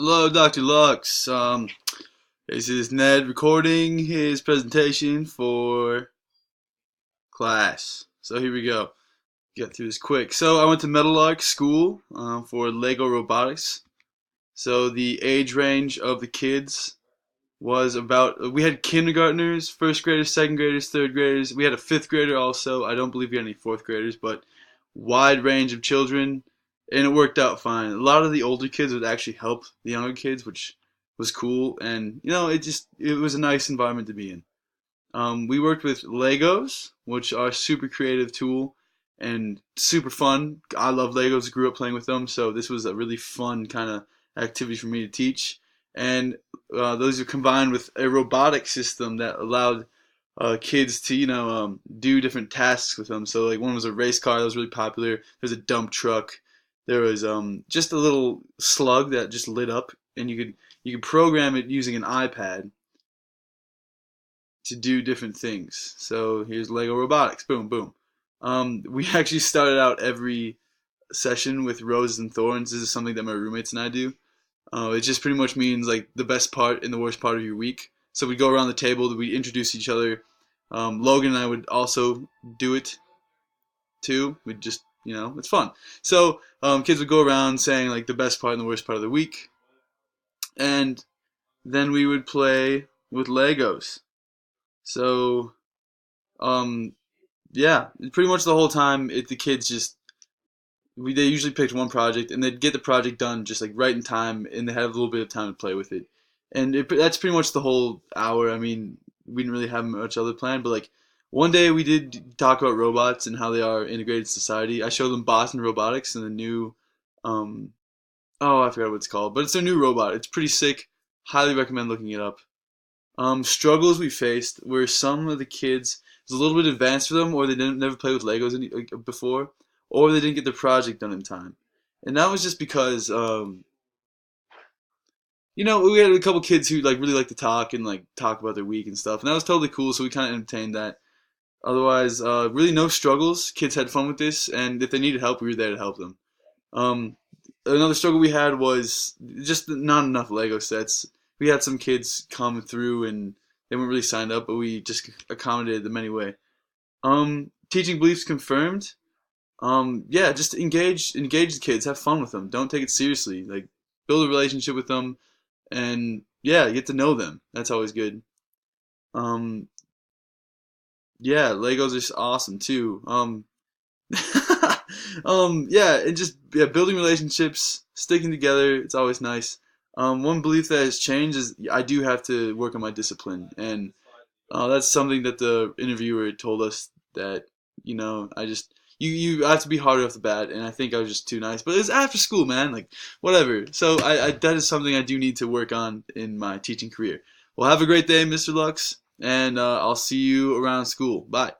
Hello, Dr. Lux. This is Ned recording his presentation for class. So here we go. Get through this quick. So I went to Metalark School for Lego Robotics. So the age range of the kids was about, we had kindergartners, first graders, second graders, third graders. We had a fifth grader also. I don't believe we had any fourth graders, but wide range of children, and it worked out fine. A lot of the older kids would actually help the younger kids, which was cool, and it was a nice environment to be in. We worked with Legos, which are a super creative tool and super fun. I love Legos, grew up playing with them, so this was a really fun kind of activity for me to teach. And those are combined with a robotic system that allowed kids to do different tasks with them. So like one was a race car that was really popular. There's a dump truck. There was just a little slug that just lit up, and you could program it using an iPad to do different things. So here's Lego Robotics. Boom, boom. We actually started out every session with roses and thorns. This is something that my roommates and I do. It just pretty much means like the best part and the worst part of your week. So we go around the table, we introduce each other. Logan and I would also do it too. We'd just, it's fun. So kids would go around saying like the best part and the worst part of the week, and then we would play with Legos. So um, yeah, pretty much the whole time, the kids just they usually picked one project and they'd get the project done just like right in time, and they had a little bit of time to play with it. And that's pretty much the whole hour. I mean, we didn't really have much other plan, but like one day we did talk about robots and how they are integrated in society. I showed them Boston Robotics and the new, um, oh, I forgot what it's called, but it's their new robot. It's pretty sick. Highly recommend looking it up. Struggles we faced were some of the kids, it was a little bit advanced for them, or they didn't never play with Legos before, or they didn't get their project done in time. And that was just because, we had a couple kids who like really like to talk and like talk about their week and stuff, and that was totally cool. So we kind of entertained that. Otherwise, really no struggles. Kids had fun with this, and if they needed help, we were there to help them. Um, Another struggle we had was just not enough Lego sets. We had some kids come through and they weren't really signed up, but we just accommodated them anyway. Teaching beliefs confirmed. Yeah, just engage the kids, have fun with them. Don't take it seriously. Like build a relationship with them, and yeah, get to know them. That's always good. Um, yeah, Legos are awesome too. Yeah, and just yeah, building relationships, sticking together. It's always nice. One belief that has changed is I do have to work on my discipline, and that's something that the interviewer told us that I just you have to be harder off the bat, and I think I was just too nice. But it's after school, man. Like whatever. So I that is something I do need to work on in my teaching career. Well, have a great day, Mr. Lux, and I'll see you around school. Bye.